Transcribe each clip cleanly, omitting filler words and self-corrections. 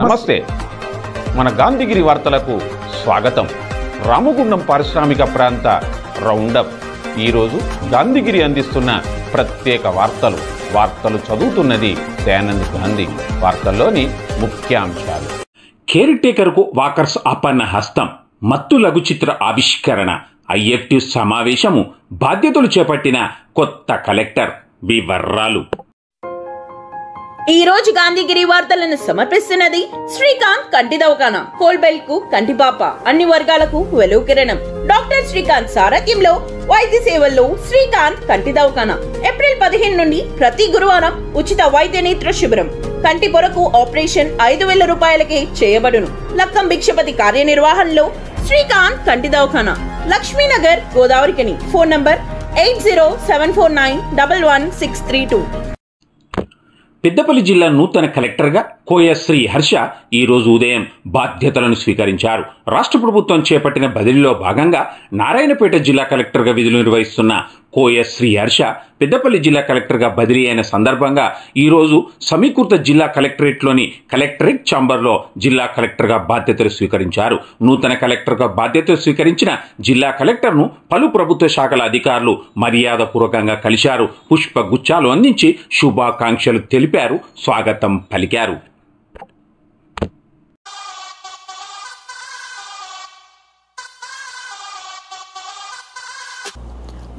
నమస్తే. మన గాంధీగిరి వార్తలకు స్వాగతం. రామగుండం పారిశ్రామిక ప్రాంత రౌండప్. ఈరోజు గాంధీగిరి అందిస్తున్న ప్రత్యేక వార్తలు చదువుతున్నది దయానంద్ గాంధీ. వార్తల్లోని ముఖ్యాంశాలు. కేర్ టేకర్కు వాకర్స్ అపన్న హస్తం, మత్తు లఘు చిత్ర ఆవిష్కరణ, ఐఎఫ్టి సమావేశము, బాధ్యతలు చేపట్టిన కొత్త కలెక్టర్. వివరాలు. ఈ రోజు గాంధీగిరి వార్తలను సమర్పిస్తున్నది శ్రీకాంత్ కంటి దవాఖానా. కోల్బెల్ కు కంటిపాప, అన్ని వర్గాలకు వెలుగు కిరణం. డాక్టర్ శ్రీకాంత్ సారథ్యంలో వైద్య సేవల్లో శ్రీకాంత్ కంటి దవాఖానా. ఏప్రిల్ 15 నుండి ప్రతి గురువారం ఉచిత వైద్య నేత్ర శిబిరం. కంటి పొరకు ఆపరేషన్ 5,000 రూపాయలకే చేయబడును. లక్కం భిక్షపతి కార్యనిర్వహణలో శ్రీకాంత్ కంటి దవాఖానా, లక్ష్మీనగర్, గోదావరికని. Phone number 8074911632. పెద్దపల్లి జిల్లా నూతన కలెక్టర్గా కోయ శ్రీ హర్ష ఈరోజు ఉదయం బాధ్యతలను స్వీకరించారు. రాష్ట్ర ప్రభుత్వం చేపట్టిన బదిలీలో భాగంగా నారాయణపేట జిల్లా కలెక్టర్గా విధులు నిర్వహిస్తున్న కోయ శ్రీ హర్ష పెద్దపల్లి జిల్లా కలెక్టర్గా బదిలీ అయిన సందర్భంగా ఈరోజు సమీకృత జిల్లా కలెక్టరేట్లోని కలెక్టరేట్ ఛాంబర్లో జిల్లా కలెక్టర్గా బాధ్యతలు స్వీకరించారు. నూతన కలెక్టర్గా బాధ్యతలు స్వీకరించిన జిల్లా కలెక్టర్ను పలు ప్రభుత్వ శాఖల అధికారులు మర్యాదపూర్వకంగా కలిశారు. పుష్పగుచ్చాలు అందించి శుభాకాంక్షలు తెలిపారు, స్వాగతం పలికారు.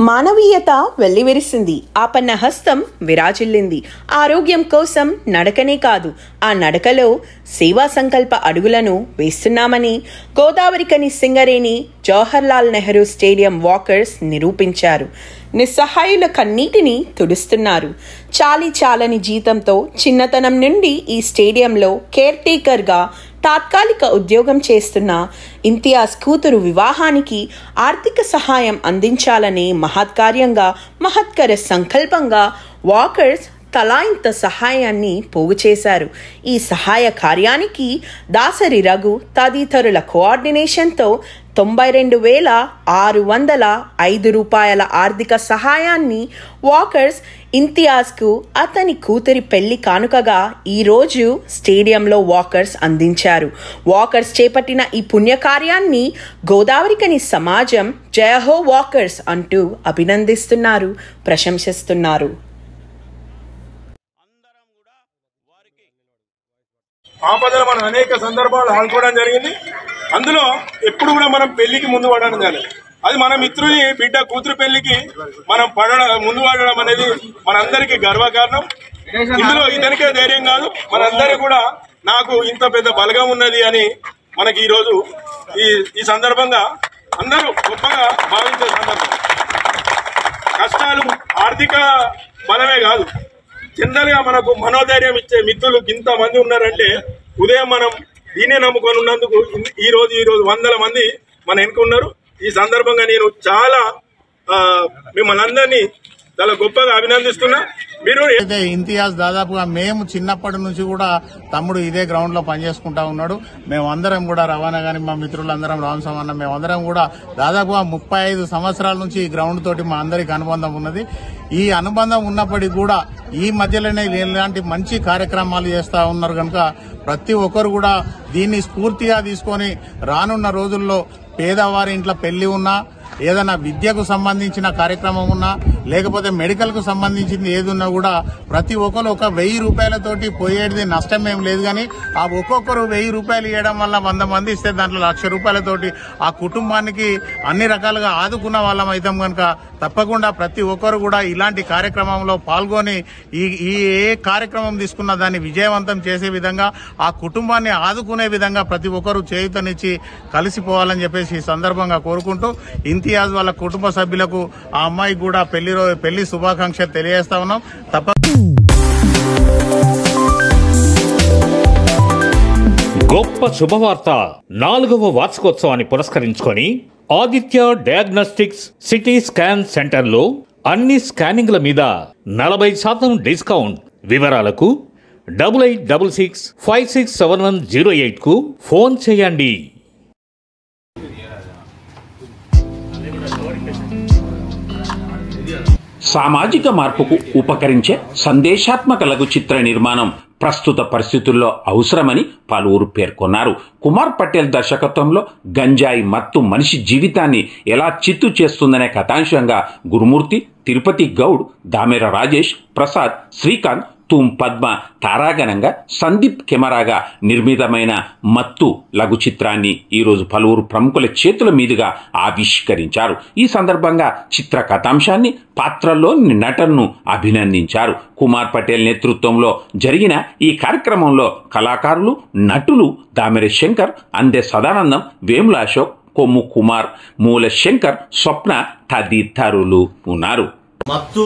మానవీయత వెల్లివిరిసింది, ఆపన్న హస్తం విరాజిల్లింది. ఆరోగ్యం కోసం నడకనే కాదు, ఆ నడకలో సేవా సంకల్ప అడుగులను వేస్తున్నామని గోదావరికని సింగరేణి జవహర్లాల్ నెహ్రూ స్టేడియం వాకర్స్ నిరూపించారు. నిస్సహాయుల కన్నీటిని తుడుస్తున్నారు. చాలని జీతంతో చిన్నతనం నుండి ఈ స్టేడియంలో కేర్ టేకర్గా తాత్కాలిక ఉద్యోగం చేస్తున్న ఇంతియాజ్ కూతురు వివాహానికి ఆర్థిక సహాయం అందించాలనే మహత్కర సంకల్పంగా వాకర్స్ తలా ఇంత సహాయాన్ని పోగు చేశారు. ఈ సహాయ కార్యానికి దాసరి రఘు తదితరుల కోఆర్డినేషన్తో 92,605 రూపాయల ఆర్థిక సహాయాన్ని వాకర్స్ ఇంతియాజ్కు అతని కూతురి పెళ్లి కానుకగా ఈరోజు స్టేడియంలో వాకర్స్ అందించారు. వాకర్స్ చేపట్టిన ఈ పుణ్యకార్యాన్ని గోదావరికని సమాజం జయహో వాకర్స్ అంటూ అభినందిస్తున్నారు, ప్రశంసిస్తున్నారు. ఆపదలు మనం అనేక సందర్భాలు ఆడుకోవడం జరిగింది. అందులో ఎప్పుడు కూడా మనం పెళ్లికి ముందు పడడం జరిగింది. అది మన మిత్రుని బిడ్డ కూతురు పెళ్లికి మనం ముందు పడడం అనేది మనందరికీ గర్వకారణం. ఇందులో ఇతనికే ధైర్యం కాదు, మనందరికీ కూడా నాకు ఇంత పెద్ద బలగం ఉన్నది అని మనకి ఈరోజు ఈ సందర్భంగా అందరూ గొప్పగా భావించే సందర్భం. కష్టాలు ఆర్థిక బలమే కాదు, జనరల్ గా మనకు మనోధైర్యం ఇచ్చే మిత్రులు ఇంతమంది ఉన్నారంటే ఉదయం మనం దీనే నమ్ముకొని ఉన్నందుకు ఈరోజు వందల మంది మన వెనుకున్నారు. ఈ సందర్భంగా నేను చాలా మిమ్మల్ని అందరినీ చాలా గొప్పగా అభినందిస్తున్నా. మీరు ఇంతియాజ్ దాదాపుగా మేము చిన్నప్పటి నుంచి కూడా తమ్ముడు ఇదే గ్రౌండ్ లో పనిచేసుకుంటా ఉన్నాడు. మేమందరం కూడా రవాణా గాని మా మిత్రులందరం రామసమన్న మేమందరం కూడా దాదాపుగా 35 సంవత్సరాల నుంచి ఈ గ్రౌండ్ తోటి మా అందరికి అనుబంధం ఉన్నది. ఈ అనుబంధం ఉన్నప్పటికీ కూడా ఈ మధ్యలోనే ఇలాంటి మంచి కార్యక్రమాలు చేస్తా ఉన్నారు కనుక ప్రతి ఒక్కరు కూడా దీన్ని స్ఫూర్తిగా తీసుకొని రానున్న రోజుల్లో పేదవారి ఇంట్లో పెళ్లి ఉన్నా, ఏదైనా విద్యకు సంబంధించిన కార్యక్రమం ఉన్నా, లేకపోతే మెడికల్ కు సంబంధించింది ఏదున్నా కూడా ప్రతి ఒక్కరు ఒక 1,000 రూపాయలతోటి పోయేది నష్టమేం లేదు. కానీ ఆ ఒక్కొక్కరు 1,000 రూపాయలు ఇవ్వడం వల్ల 100 మంది ఇస్తే దాంట్లో 1,00,000 రూపాయలతోటి ఆ కుటుంబానికి అన్ని రకాలుగా ఆదుకున్న వాళ్ళం అవుతాం కనుక తప్పకుండా ప్రతి ఒక్కరు కూడా ఇలాంటి కార్యక్రమంలో పాల్గొని ఏ కార్యక్రమం తీసుకున్నా దాన్ని విజయవంతం చేసే విధంగా, ఆ కుటుంబాన్ని ఆదుకునే విధంగా ప్రతి ఒక్కరు చేయూతనిచ్చి కలిసిపోవాలని చెప్పేసి ఈ సందర్భంగా కోరుకుంటూ ఇంతియాజ్ వాళ్ళ కుటుంబ సభ్యులకు ఆ అమ్మాయికి కూడా పెళ్లి శుభాకాంక్షలు తెలియజేస్తా ఉన్నాం. గొప్ప శుభవార్త. 4వ వార్షికోత్సవాన్ని పురస్కరించుకొని ఆదిత్య డయాగ్నోస్టిక్స్ సిటీ స్కాన్ సెంటర్లో అన్ని స్కానింగ్ల మీద 40% డిస్కౌంట్. వివరాలకు 8866567108 కు ఫోన్ చేయండి. సామాజిక మార్పుకు ఉపకరించే సందేశాత్మక లఘు చిత్ర నిర్మాణం ప్రస్తుత పరిస్థితుల్లో అవసరమని పలువురు పేర్కొన్నారు. కుమార్ పటేల్ దర్శకత్వంలో గంజాయి మత్తు మనిషి జీవితాన్ని ఎలా చిత్తు చేస్తుందనే కథాంశంగా గురుమూర్తి, తిరుపతి గౌడ్, దామెర రాజేష్, ప్రసాద్, శ్రీకాంత్, తూమ్ పద్మ తారాగణంగా సందీప్ కెమెరాగా నిర్మితమైన మత్తు లఘు చిత్రాన్ని ఈరోజు పలువురు ప్రముఖుల చేతుల మీదుగా ఆవిష్కరించారు. ఈ సందర్భంగా చిత్ర కథాంశాన్ని, పాత్రల్లోని నటనను అభినందించారు. కుమార్ పటేల్ నేతృత్వంలో జరిగిన ఈ కార్యక్రమంలో కళాకారులు, నటులు దామెర శంకర్, అందె సదానందం, వేముల అశోక్, కొమ్ము కుమార్, మూల శంకర్, స్వప్న తదితరులు ఉన్నారు. మత్తు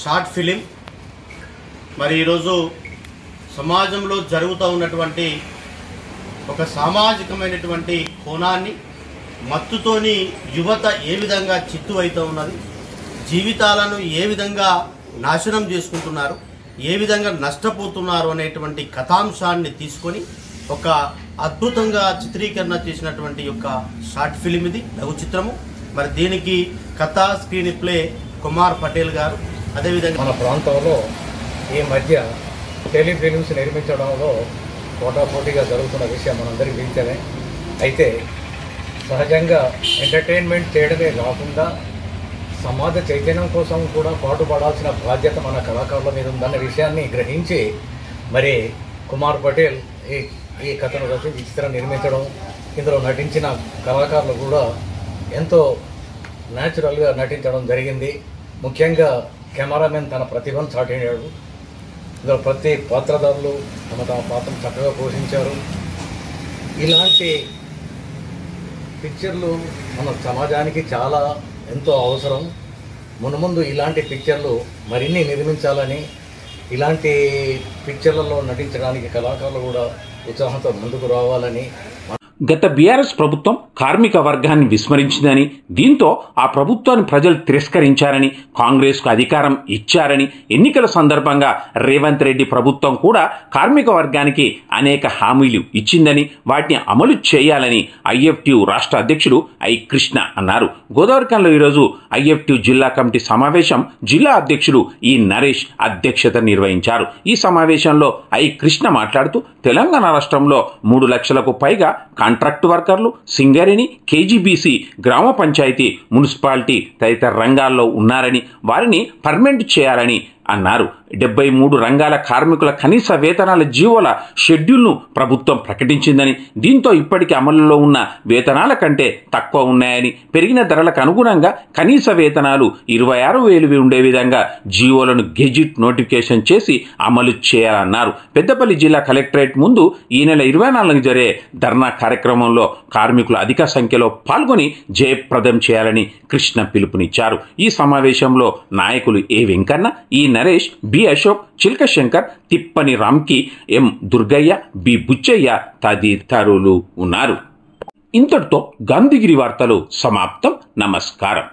షార్ట్ ఫిలిం మరి ఈరోజు సమాజంలో జరుగుతూ ఉన్నటువంటి ఒక సామాజికమైనటువంటి కోణాన్ని, మత్తుతోని యువత ఏ విధంగా చిత్తు అవుతూ ఉన్నది, జీవితాలను ఏ విధంగా నాశనం చేసుకుంటున్నారు, ఏ విధంగా నష్టపోతున్నారు అనేటువంటి కథాంశాన్ని తీసుకొని ఒక అద్భుతంగా చిత్రీకరణ చేసినటువంటి యొక్క షార్ట్ ఫిలిం ఇది, లఘు చిత్రము. మరి దీనికి కథ, స్క్రీన్ ప్లే కుమార్ పటేల్ గారు. అదేవిధంగా మన ప్రాంతంలో ఈ మధ్య టెలిఫిలిమ్స్ నిర్మించడంలో పోటాపోటీగా జరుగుతున్న విషయం మనందరికీ తెలిసేదే. అయితే సహజంగా ఎంటర్టైన్మెంట్ చేయడమే కాకుండా సమాజ చైతన్యం కోసం కూడా పాటుపడాల్సిన బాధ్యత మన కళాకారుల మీద ఉందన్న విషయాన్ని గ్రహించి మరి కుమార్ పటేల్ ఈ కథను రచించి చిత్రం నిర్మించడం, ఇందులో నటించిన కళాకారులు కూడా ఎంతో న్యాచురల్గా నటించడం జరిగింది. ముఖ్యంగా కెమెరామెన్ తన ప్రతిభను చాటినాడు. ఇందులో ప్రతి పాత్రధారులు తమ పాత్రను చక్కగా పోషించారు. ఇలాంటి పిక్చర్లు మన సమాజానికి చాలా ఎంతో అవసరం. మున్ముందు ఇలాంటి పిక్చర్లు మరిన్ని నిర్మించాలని, ఇలాంటి పిక్చర్లలో నటించడానికి కళాకారులు కూడా ఉత్సాహంతో ముందుకు రావాలని. గత బీఆర్ఎస్ ప్రభుత్వం కార్మిక వర్గాన్ని విస్మరించిందని, దీంతో ఆ ప్రభుత్వాన్ని ప్రజలు తిరస్కరించారని, కాంగ్రెస్కు అధికారం ఇచ్చారని, ఎన్నికల సందర్భంగా రేవంత్ రెడ్డి ప్రభుత్వం కూడా కార్మిక వర్గానికి అనేక హామీలు ఇచ్చిందని, వాటిని అమలు చేయాలని ఐఎఫ్టియు రాష్ట్ర అధ్యక్షుడు ఐ కృష్ణ అన్నారు. గోదావరిఖనిలో ఈరోజు ఐఎఫ్టియు జిల్లా కమిటీ సమావేశం జిల్లా అధ్యక్షుడు ఈ నరేష్ అధ్యక్షత నిర్వహించారు. ఈ సమావేశంలో ఐ కృష్ణ మాట్లాడుతూ తెలంగాణ రాష్ట్రంలో 3 లక్షలకు పైగా కాంట్రాక్టు వర్కర్లు, సింగరేణి, కేజీబీసీ, గ్రామ పంచాయతీ, మున్సిపాలిటీ తదితర రంగాల్లో ఉన్నారని, వారిని పర్మనెంట్ చేయాలని అన్నారు. 73 రంగాల కార్మికుల కనీస వేతనాల జీవోల షెడ్యూల్ను ప్రభుత్వం ప్రకటించిందని, దీంతో ఇప్పటికీ అమలులో ఉన్న వేతనాల కంటే తక్కువ ఉన్నాయని, పెరిగిన ధరలకు అనుగుణంగా కనీస వేతనాలు 26,000 ఉండే విధంగా జీవోలను గెజిట్ నోటిఫికేషన్ చేసి అమలు చేయాలన్నారు. పెద్దపల్లి జిల్లా కలెక్టరేట్ ముందు ఈ నెల 24న జరిగే ధర్నా కార్యక్రమంలో కార్మికులు అధిక సంఖ్యలో పాల్గొని జయప్రదం చేయాలని కృష్ణ పిలుపునిచ్చారు. ఈ సమావేశంలో నాయకులు ఏ వెంకన్న, ఈ నరేష్, బి అశోక్, చిల్క శంకర్, తిప్పని రామ్కి, ఎం దుర్గయ్య, బి బుచ్చయ్య తదితరులు ఉన్నారు. ఇంతటితో గాంధీగిరి వార్తలు సమాప్తం. నమస్కారం.